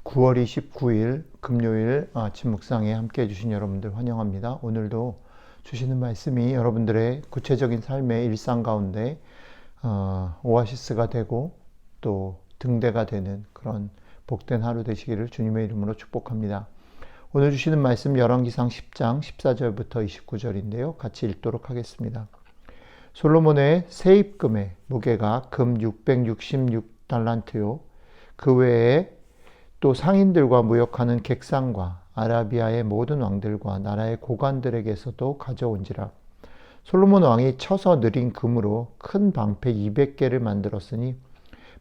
9월 29일 금요일 아침 묵상에 함께 해주신 여러분들 환영합니다. 오늘도 주시는 말씀이 여러분들의 구체적인 삶의 일상 가운데 오아시스가 되고 또 등대가 되는 그런 복된 하루 되시기를 주님의 이름으로 축복합니다. 오늘 주시는 말씀 열왕기상 10장 14절부터 29절인데요. 같이 읽도록 하겠습니다. 솔로몬의 세입금의 무게가 금 666달란트요. 그 외에 또 상인들과 무역하는 객상과 아라비아의 모든 왕들과 나라의 고관들에게서도 가져온지라. 솔로몬 왕이 쳐서 느린 금으로 큰 방패 200개를 만들었으니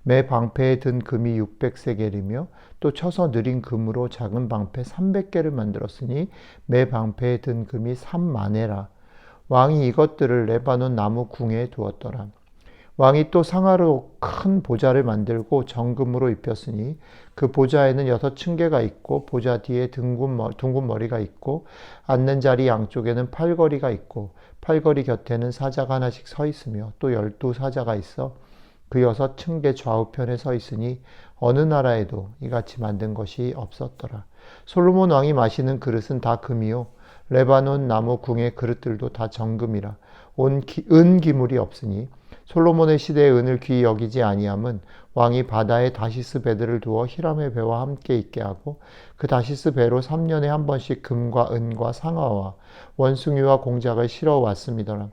매 방패에 든 금이 600세겔이며 또 쳐서 느린 금으로 작은 방패 300개를 만들었으니 매 방패에 든 금이 3만에라. 왕이 이것들을 레바논 나무 궁에 두었더라. 왕이 또 상아로 큰 보좌를 만들고 정금으로 입혔으니 그 보좌에는 6층계가 있고 보좌 뒤에 둥근 머리가 있고 앉는 자리 양쪽에는 팔걸이가 있고 팔걸이 곁에는 사자가 하나씩 서 있으며 또 12사자가 있어 그 6층계 좌우편에 서 있으니 어느 나라에도 이같이 만든 것이 없었더라. 솔로몬 왕이 마시는 그릇은 다 금이요 레바논 나무 궁의 그릇들도 다 정금이라. 은 기물이 없으니 솔로몬의 시대의 은을 귀히 여기지 아니함은 왕이 바다에 다시스 배들을 두어 히람의 배와 함께 있게 하고 그 다시스 배로 3년에 한 번씩 금과 은과 상아와 원숭이와 공작을 실어 왔습니다.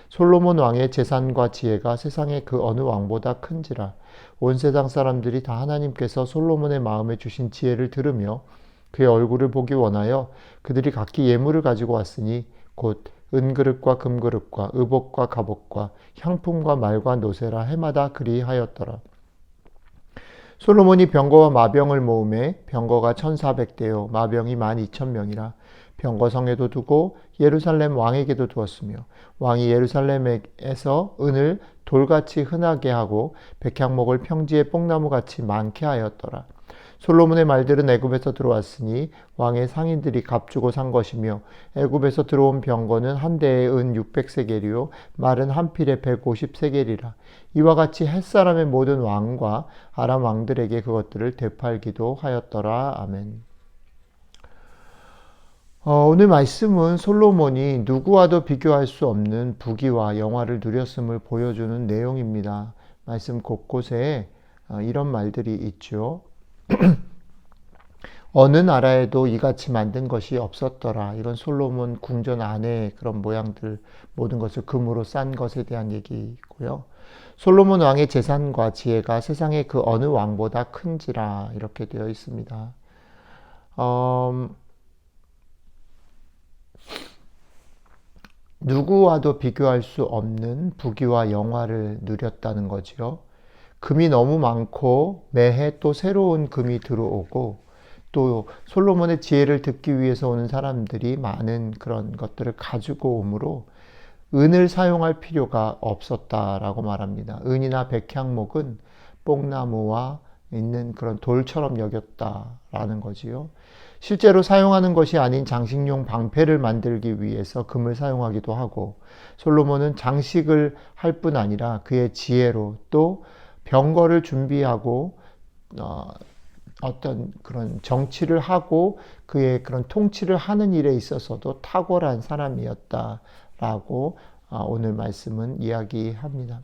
솔로몬 왕의 재산과 지혜가 세상의 그 어느 왕보다 큰지라. 온 세상 사람들이 다 하나님께서 솔로몬의 마음에 주신 지혜를 들으며 그의 얼굴을 보기 원하여 그들이 각기 예물을 가지고 왔으니 곧 은그릇과 금그릇과 의복과 갑옷과 향품과 말과 노새라 해마다 그리하였더라. 솔로몬이 병거와 마병을 모으매 병거가 1400대요 마병이 12,000명이라. 병거 성에도 두고 예루살렘 왕에게도 두었으며 왕이 예루살렘에서 은을 돌같이 흔하게 하고 백향목을 평지에 뽕나무같이 많게 하였더라. 솔로몬의 말들은 애굽에서 들어왔으니 왕의 상인들이 값주고 산 것이며 애굽에서 들어온 병거는 한 대에 은 600세겔이요 말은 한 필에 150세겔이라. 이와 같이 햇사람의 모든 왕과 아람 왕들에게 그것들을 되팔기도 하였더라. 아멘. 오늘 말씀은 솔로몬이 누구와도 비교할 수 없는 부귀와 영화를 누렸음을 보여주는 내용입니다. 말씀 곳곳에 이런 말들이 있죠. 어느 나라에도 이같이 만든 것이 없었더라. 이건 솔로몬 궁전 안에 그런 모양들 모든 것을 금으로 싼 것에 대한 얘기고요. 솔로몬 왕의 재산과 지혜가 세상의 그 어느 왕보다 큰지라 이렇게 되어 있습니다. 누구와도 비교할 수 없는 부귀와 영화를 누렸다는 거지요. 금이 너무 많고 매해 또 새로운 금이 들어오고 또 솔로몬의 지혜를 듣기 위해서 오는 사람들이 많은 그런 것들을 가지고 오므로 은을 사용할 필요가 없었다라고 말합니다. 은이나 백향목은 뽕나무와 있는 그런 돌처럼 여겼다라는 거지요. 실제로 사용하는 것이 아닌 장식용 방패를 만들기 위해서 금을 사용하기도 하고 솔로몬은 장식을 할 뿐 아니라 그의 지혜로 또 병거를 준비하고 어떤 그런 정치를 하고 그의 그런 통치를 하는 일에 있어서도 탁월한 사람이었다라고 오늘 말씀은 이야기합니다.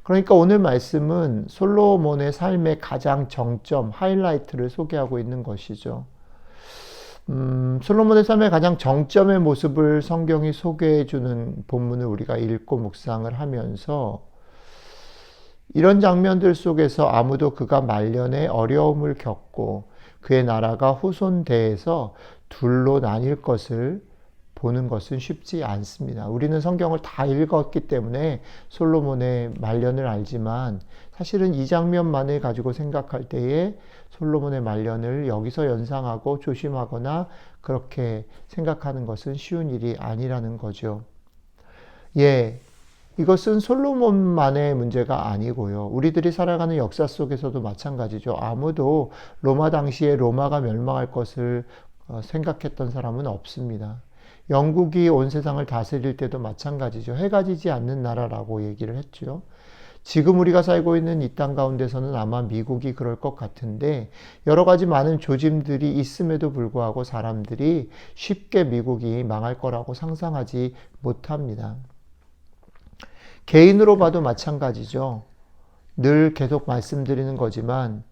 그러니까 오늘 말씀은 솔로몬의 삶의 가장 정점, 하이라이트를 소개하고 있는 것이죠. 솔로몬의 삶의 가장 정점의 모습을 성경이 소개해 주는 본문을 우리가 읽고 묵상을 하면서 이런 장면들 속에서 아무도 그가 말년에 어려움을 겪고 그의 나라가 후손대에서 둘로 나뉠 것을 보는 것은 쉽지 않습니다. 우리는 성경을 다 읽었기 때문에 솔로몬의 말년을 알지만 사실은 이 장면만을 가지고 생각할 때에 솔로몬의 말년을 여기서 연상하고 조심하거나 그렇게 생각하는 것은 쉬운 일이 아니라는 거죠. 이것은 솔로몬만의 문제가 아니고요. 우리들이 살아가는 역사 속에서도 마찬가지죠. 아무도 로마 당시에 로마가 멸망할 것을 생각했던 사람은 없습니다. 영국이 온 세상을 다스릴 때도 마찬가지죠. 해가 지지 않는 나라라고 얘기를 했죠. 지금 우리가 살고 있는 이 땅 가운데서는 아마 미국이 그럴 것 같은데 여러 가지 많은 조짐들이 있음에도 불구하고 사람들이 쉽게 미국이 망할 거라고 상상하지 못합니다. 개인으로 봐도 마찬가지죠. 늘 계속 말씀드리는 거지만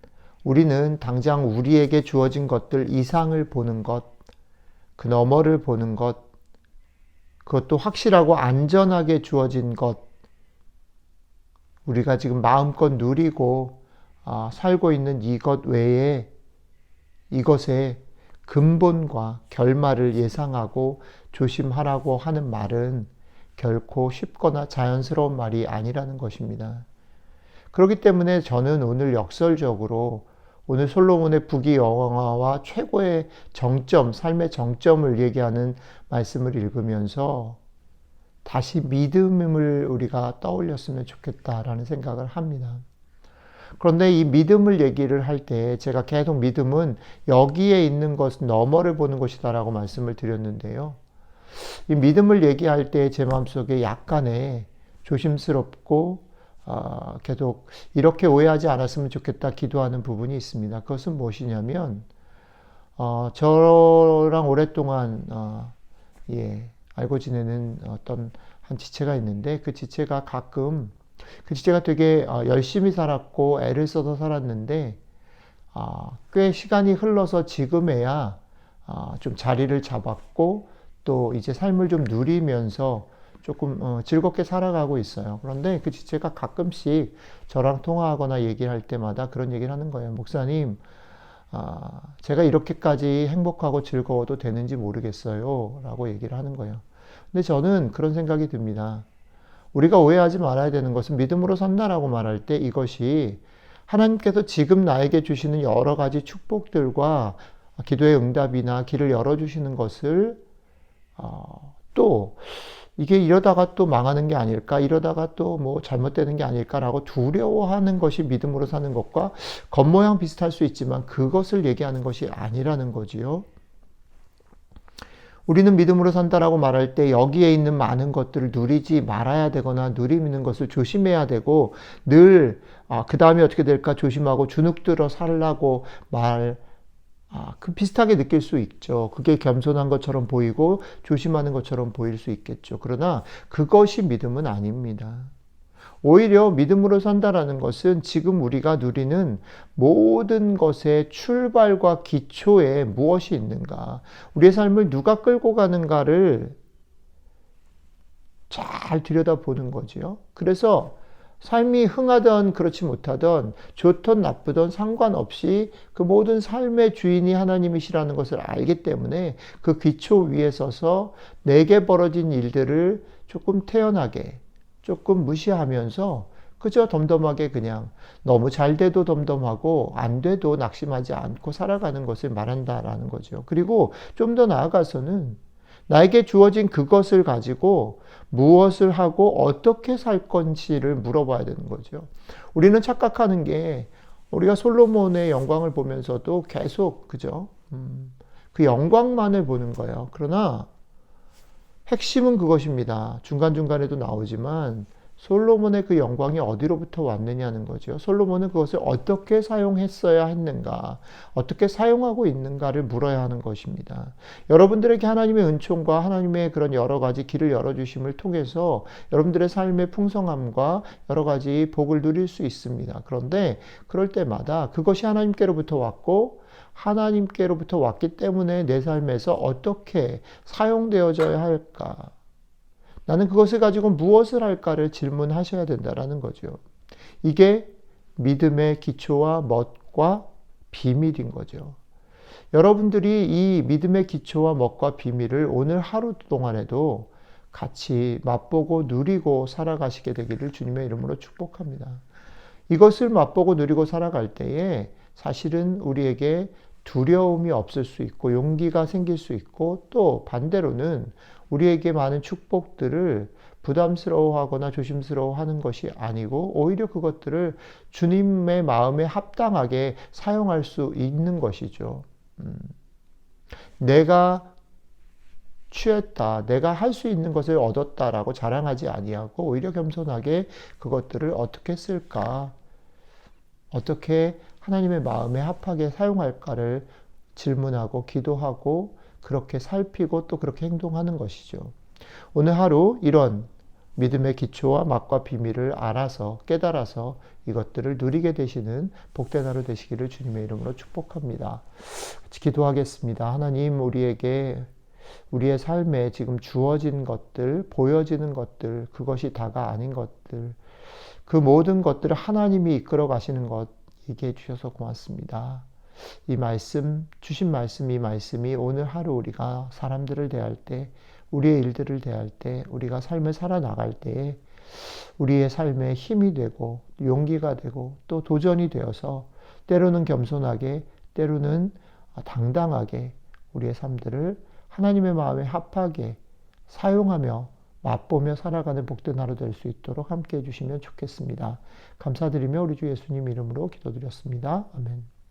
우리는 당장 우리에게 주어진 것들 이상을 보는 것, 그 너머를 보는 것, 그것도 확실하고 안전하게 주어진 것, 우리가 지금 마음껏 누리고 살고 있는 이것 외에 이것의 근본과 결말을 예상하고 조심하라고 하는 말은 결코 쉽거나 자연스러운 말이 아니라는 것입니다. 그렇기 때문에 저는 오늘 역설적으로 오늘 솔로몬의 부귀영화와 최고의 정점, 삶의 정점을 얘기하는 말씀을 읽으면서 다시 믿음을 우리가 떠올렸으면 좋겠다라는 생각을 합니다. 그런데 이 믿음을 얘기를 할 때 제가 계속 믿음은 여기에 있는 것은 너머를 보는 것이다라고 말씀을 드렸는데요. 이 믿음을 얘기할 때 제 마음속에 약간의 조심스럽고 계속 이렇게 오해하지 않았으면 좋겠다 기도하는 부분이 있습니다. 그것은 무엇이냐면 저랑 오랫동안 알고 지내는 어떤 한 지체가 있는데 그 지체가 가끔 그 지체가 되게 열심히 살았고 애를 써서 살았는데 꽤 시간이 흘러서 지금에야 좀 자리를 잡았고 또 이제 삶을 좀 누리면서 조금 즐겁게 살아가고 있어요. 그런데 그 지체가 가끔씩 저랑 통화하거나 얘기를 할 때마다 그런 얘기를 하는 거예요. 목사님, 제가 이렇게까지 행복하고 즐거워도 되는지 모르겠어요. 라고 얘기를 하는 거예요. 근데 저는 그런 생각이 듭니다. 우리가 오해하지 말아야 되는 것은 믿음으로 산다라고 말할 때 이것이 하나님께서 지금 나에게 주시는 여러 가지 축복들과 기도의 응답이나 길을 열어주시는 것을 또 이게 이러다가 또 망하는 게 아닐까, 이러다가 또 뭐 잘못되는 게 아닐까라고 두려워하는 것이 믿음으로 사는 것과 겉모양 비슷할 수 있지만 그것을 얘기하는 것이 아니라는 거지요. 우리는 믿음으로 산다라고 말할 때 여기에 있는 많은 것들을 누리지 말아야 되거나 누리는 것을 조심해야 되고 늘 그 다음에 어떻게 될까 조심하고 주눅들어 살라고 그 비슷하게 느낄 수 있죠. 그게 겸손한 것처럼 보이고 조심하는 것처럼 보일 수 있겠죠. 그러나 그것이 믿음은 아닙니다. 오히려 믿음으로 산다라는 것은 지금 우리가 누리는 모든 것의 출발과 기초에 무엇이 있는가, 우리의 삶을 누가 끌고 가는가를 잘 들여다보는 거지요. 그래서 삶이 흥하던 그렇지 못하던 좋던 나쁘던 상관없이 그 모든 삶의 주인이 하나님이시라는 것을 알기 때문에 그 기초 위에 서서 내게 벌어진 일들을 조금 태연하게 조금 무시하면서 그저 덤덤하게 그냥 너무 잘 돼도 덤덤하고 안 돼도 낙심하지 않고 살아가는 것을 말한다라는 거죠. 그리고 좀 더 나아가서는 나에게 주어진 그것을 가지고 무엇을 하고 어떻게 살 건지를 물어봐야 되는 거죠. 우리는 착각하는 게 우리가 솔로몬의 영광을 보면서도 계속 그죠? 그 영광만을 보는 거예요. 그러나 핵심은 그것입니다. 중간중간에도 나오지만 솔로몬의 그 영광이 어디로부터 왔느냐는 거죠. 솔로몬은 그것을 어떻게 사용했어야 했는가, 어떻게 사용하고 있는가를 물어야 하는 것입니다. 여러분들에게 하나님의 은총과 하나님의 그런 여러 가지 길을 열어주심을 통해서 여러분들의 삶의 풍성함과 여러 가지 복을 누릴 수 있습니다. 그런데 그럴 때마다 그것이 하나님께로부터 왔고 하나님께로부터 왔기 때문에 내 삶에서 어떻게 사용되어져야 할까? 나는 그것을 가지고 무엇을 할까를 질문하셔야 된다는 거죠. 이게 믿음의 기초와 멋과 비밀인 거죠. 여러분들이 이 믿음의 기초와 멋과 비밀을 오늘 하루 동안에도 같이 맛보고 누리고 살아가시게 되기를 주님의 이름으로 축복합니다. 이것을 맛보고 누리고 살아갈 때에 사실은 우리에게 두려움이 없을 수 있고 용기가 생길 수 있고 또 반대로는 우리에게 많은 축복들을 부담스러워하거나 조심스러워하는 것이 아니고 오히려 그것들을 주님의 마음에 합당하게 사용할 수 있는 것이죠. 내가 취했다, 내가 할 수 있는 것을 얻었다라고 자랑하지 아니하고 오히려 겸손하게 그것들을 어떻게 쓸까, 어떻게 하나님의 마음에 합하게 사용할까를 질문하고 기도하고 그렇게 살피고 또 그렇게 행동하는 것이죠. 오늘 하루 이런 믿음의 기초와 맛과 비밀을 알아서 깨달아서 이것들을 누리게 되시는 복된 하루 되시기를 주님의 이름으로 축복합니다. 같이 기도하겠습니다. 하나님, 우리에게 우리의 삶에 지금 주어진 것들, 보여지는 것들, 그것이 다가 아닌 것들, 그 모든 것들을 하나님이 이끌어 가시는 것 얘기해 주셔서 고맙습니다. 이 말씀, 주신 말씀, 이 말씀이 오늘 하루 우리가 사람들을 대할 때, 우리의 일들을 대할 때, 우리가 삶을 살아나갈 때에 우리의 삶에 힘이 되고 용기가 되고 또 도전이 되어서 때로는 겸손하게, 때로는 당당하게 우리의 삶들을 하나님의 마음에 합하게 사용하며 맛보며 살아가는 복된 하루 될 수 있도록 함께 해주시면 좋겠습니다. 감사드리며 우리 주 예수님 이름으로 기도드렸습니다. 아멘.